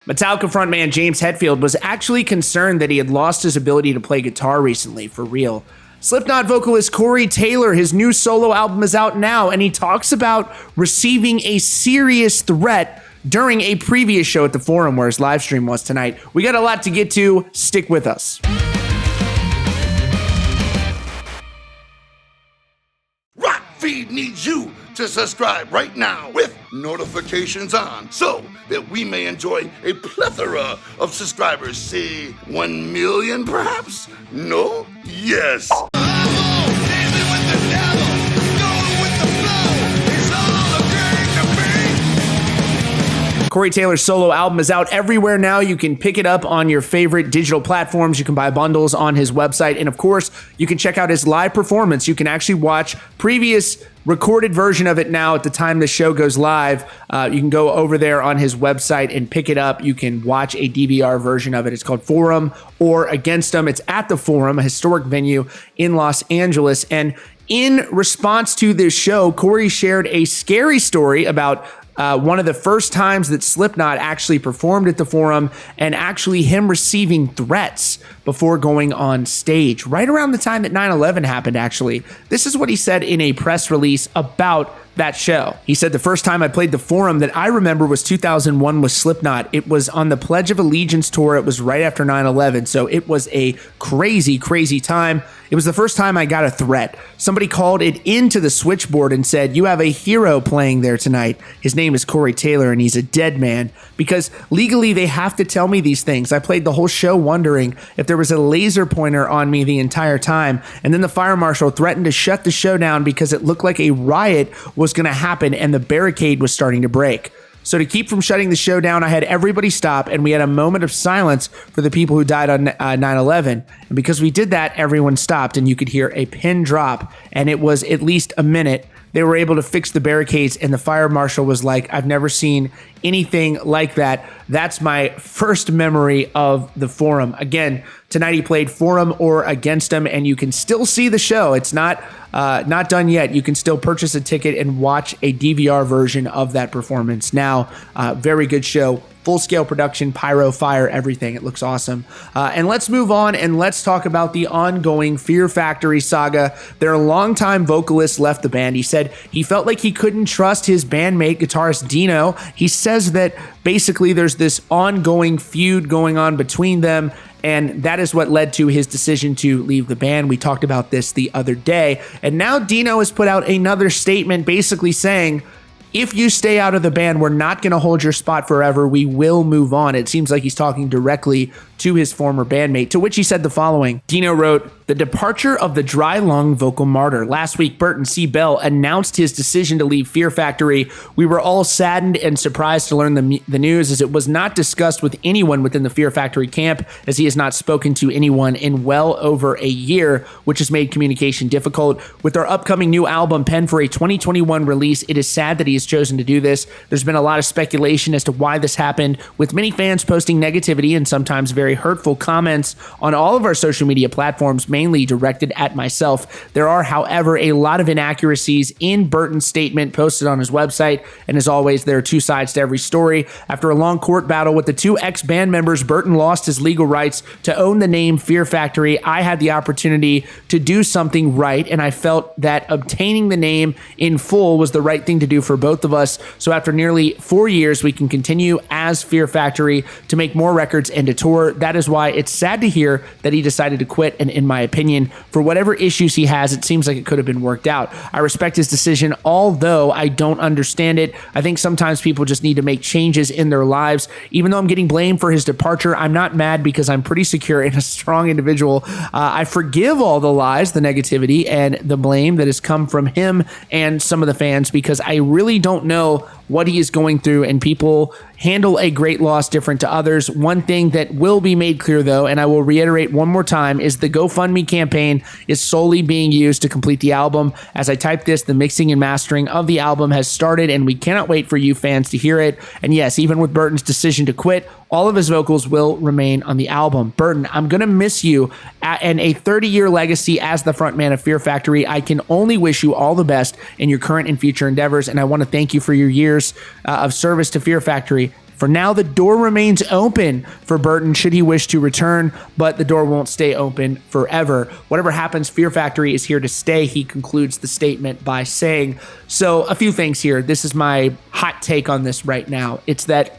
Metallica frontman James Hetfield was actually concerned that he had lost his ability to play guitar recently, for real. Slipknot vocalist Corey Taylor, his new solo album is out now, and he talks about receiving a serious threat during a previous show at the Forum where his live stream was tonight. We got a lot to get to. Stick with us. Rock Feed needs you to subscribe right now with notifications on so that we may enjoy a plethora of subscribers. Say 1 million perhaps? No? Yes. Corey Taylor's solo album is out everywhere now. You can pick it up on your favorite digital platforms. You can buy bundles on his website. And of course, you can check out his live performance. You can actually watch previous recorded version of it now at the time the show goes live. You can go over there on his website and pick it up. You can watch a DVR version of it. It's called Forum or Against Them. It's at the Forum, a historic venue in Los Angeles. And in response to this show, Corey shared a scary story about one of the first times that Slipknot actually performed at the Forum, and actually him receiving threats before going on stage right around the time that 9/11 happened. Actually, this is what he said in a press release about that show. He said, "The first time I played the Forum that I remember was 2001 with Slipknot. It was on the Pledge of Allegiance tour. It was right after 9/11. So it was a crazy, crazy time. It was the first time I got a threat. Somebody called it into the switchboard and said, 'You have a hero playing there tonight. His name is Corey Taylor and he's a dead man.' Because legally they have to tell me these things. I played the whole show wondering if there was a laser pointer on me the entire time. And then the fire marshal threatened to shut the show down because it looked like a riot was going to happen and the barricade was starting to break. So to keep from shutting the show down, I had everybody stop and we had a moment of silence for the people who died on 9/11. And because we did that, everyone stopped and you could hear a pin drop, and it was at least a minute. They were able to fix the barricades, and the fire marshal was like, 'I've never seen anything like that.' That's my first memory of the Forum." Again, tonight he played Forum or Against Them, and you can still see the show. It's not done yet. You can still purchase a ticket and watch a DVR version of that performance. Now, very good show. Full-scale production, pyro, fire, everything. It looks awesome. And let's move on and let's talk about the ongoing Fear Factory saga. Their longtime vocalist left the band. He said he felt like he couldn't trust his bandmate, guitarist Dino. He says that basically there's this ongoing feud going on between them, and that is what led to his decision to leave the band. We talked about this the other day. And now Dino has put out another statement basically saying, if you stay out of the band, we're not going to hold your spot forever. We will move on. It seems like he's talking directly to his former bandmate, to which he said the following. Dino wrote, "The departure of the dry lung vocal martyr. Last week, Burton C. Bell announced his decision to leave Fear Factory. We were all saddened and surprised to learn the news, as it was not discussed with anyone within the Fear Factory camp, as he has not spoken to anyone in well over a year, which has made communication difficult. With our upcoming new album penned for a 2021 release, it is sad that he has chosen to do this. There's been a lot of speculation as to why this happened, with many fans posting negativity and sometimes very hurtful comments on all of our social media platforms, mainly directed at myself. There are, however, a lot of inaccuracies in Burton's statement posted on his website, and as always, there are two sides to every story. After a long court battle with the two ex-band members, Burton lost his legal rights to own the name Fear Factory. I had the opportunity to do something right, and I felt that obtaining the name in full was the right thing to do for both of us. So after nearly 4 years, we can continue as Fear Factory to make more records and to tour. That is why it's sad to hear that he decided to quit, and in my opinion, for whatever issues he has, it seems like it could have been worked out. I respect his decision, although I don't understand it. I think sometimes people just need to make changes in their lives. Even though I'm getting blamed for his departure, I'm not mad because I'm pretty secure and a strong individual. I forgive all the lies, the negativity, and the blame that has come from him and some of the fans, because I really don't know what he is going through, and people handle a great loss different to others. One thing that will be made clear, though, and I will reiterate one more time, is the GoFundMe campaign is solely being used to complete the album. As I type this, the mixing and mastering of the album has started, and we cannot wait for you fans to hear it. And yes, even with Burton's decision to quit, all of his vocals will remain on the album. Burton, I'm going to miss you, and a 30-year legacy as the frontman of Fear Factory. I can only wish you all the best in your current and future endeavors, and I want to thank you for your years of service to Fear Factory. For now, the door remains open for Burton should he wish to return, but the door won't stay open forever. Whatever happens, Fear Factory is here to stay, he concludes the statement by saying. So a few things here. This is my hot take on this right now. It's that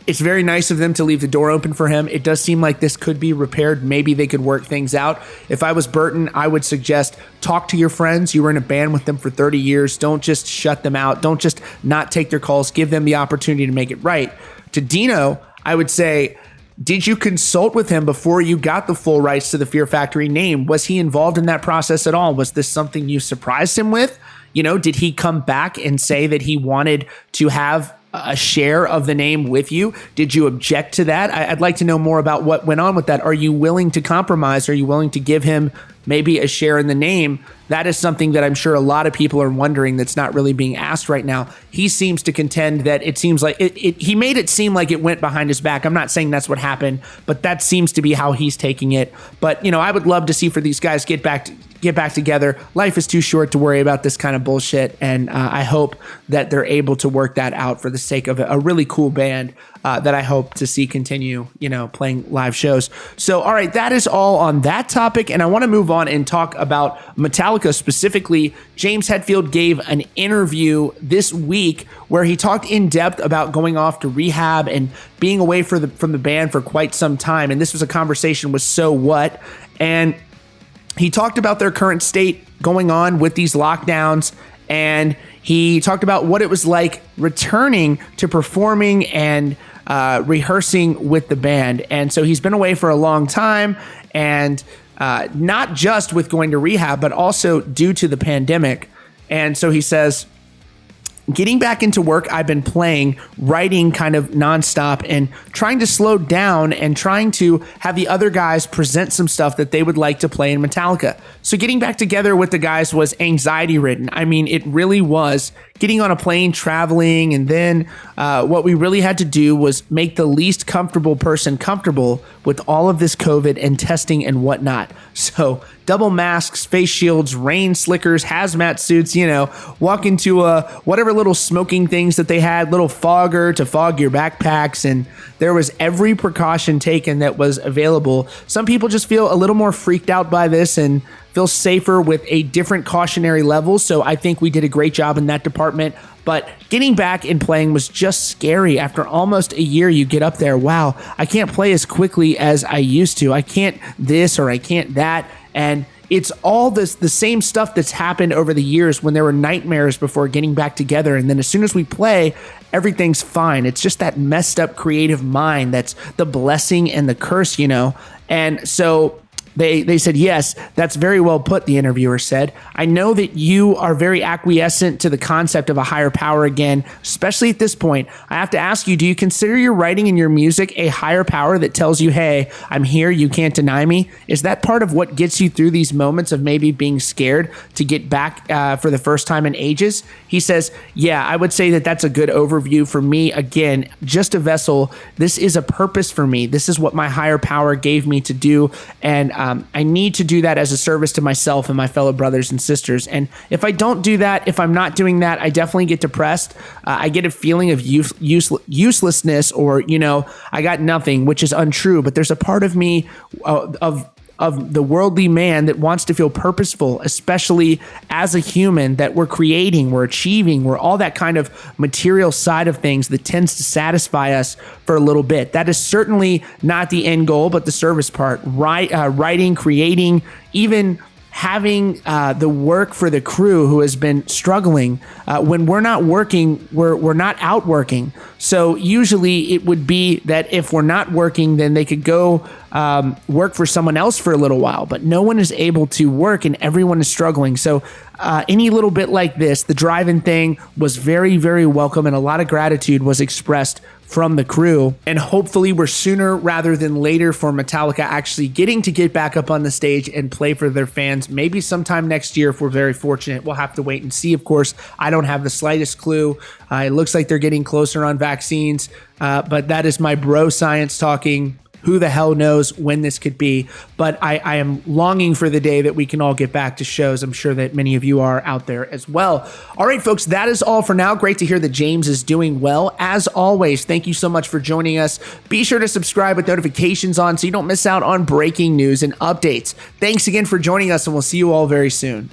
it's very nice of them to leave the door open for him. It does seem like this could be repaired. Maybe they could work things out. If I was Burton, I would suggest talk to your friends. You were in a band with them for 30 years. Don't just shut them out. Don't just not take their calls. Give them the opportunity to make it right. To Dino, I would say, did you consult with him before you got the full rights to the Fear Factory name? Was he involved in that process at all? Was this something you surprised him with? You know, did he come back and say that he wanted to have a share of the name with you? Did you object to that? I'd like to know more about what went on with that. Are you willing to compromise? Are you willing to give him maybe a share in the name? That is something that I'm sure a lot of people are wondering that's not really being asked right now. He seems to contend that it seems like he made it seem like it went behind his back. I'm not saying that's what happened, but that seems to be how he's taking it. But, you know, I would love to see for these guys get back together. Life is too short to worry about this kind of bullshit, and I hope that they're able to work that out for the sake of a really cool band that I hope to see continue, you know, playing live shows. So, all right, that is all on that topic, and I want to move on and talk about Metallica specifically. James Hetfield gave an interview this week where he talked in depth about going off to rehab and being away from the band for quite some time, and this was a conversation with So What, and he talked about their current state going on with these lockdowns, and he talked about what it was like returning to performing and rehearsing with the band. And so he's been away for a long time, and not just with going to rehab, but also due to the pandemic. And so he says, getting back into work, I've been writing kind of nonstop and trying to slow down and trying to have the other guys present some stuff that they would like to play in Metallica. So getting back together with the guys was anxiety ridden. I mean, it really was. Getting on a plane, traveling, and then what we really had to do was make the least comfortable person comfortable with all of this COVID and testing and whatnot. So double masks, face shields, rain slickers, hazmat suits, you know, walk into whatever little smoking things that they had, little fogger to fog your backpacks, and there was every precaution taken that was available. Some people just feel a little more freaked out by this and feel safer with a different cautionary level. So I think we did a great job in that department. But getting back and playing was just scary. After almost a year, you get up there, wow, I can't play as quickly as I used to. I can't this or I can't that. And it's all the same stuff that's happened over the years when there were nightmares before getting back together. And then as soon as we play, everything's fine. It's just that messed up creative mind that's the blessing and the curse, you know? And so They said, yes, that's very well put, the interviewer said. I know that you are very acquiescent to the concept of a higher power again, especially at this point. I have to ask you, do you consider your writing and your music a higher power that tells you, hey, I'm here, you can't deny me? Is that part of what gets you through these moments of maybe being scared to get back for the first time in ages? He says, yeah, I would say that that's a good overview for me. Again, just a vessel. This is a purpose for me. This is what my higher power gave me to do. And I need to do that as a service to myself and my fellow brothers and sisters. And if I don't do that, if I'm not doing that, I definitely get depressed. I get a feeling of uselessness, or, you know, I got nothing, which is untrue. But there's a part of me of the worldly man that wants to feel purposeful, especially as a human, that we're creating, we're achieving, we're all that kind of material side of things that tends to satisfy us for a little bit. That is certainly not the end goal, but the service part. Writing, creating, even having the work for the crew who has been struggling. When we're not working, we're not out working. So usually it would be that if we're not working, then they could go work for someone else for a little while. But no one is able to work and everyone is struggling. So any little bit like this, the drive-in thing was very, very welcome, and a lot of gratitude was expressed from the crew. And hopefully we're sooner rather than later for Metallica actually getting to get back up on the stage and play for their fans. Maybe sometime next year if we're very fortunate. We'll have to wait and see. Of course, I don't have the slightest clue. It looks like they're getting closer on vaccines, but that is my bro science talking. Who the hell knows when this could be? But I am longing for the day that we can all get back to shows. I'm sure that many of you are out there as well. All right, folks, that is all for now. Great to hear that James is doing well. As always, thank you so much for joining us. Be sure to subscribe with notifications on so you don't miss out on breaking news and updates. Thanks again for joining us, and we'll see you all very soon.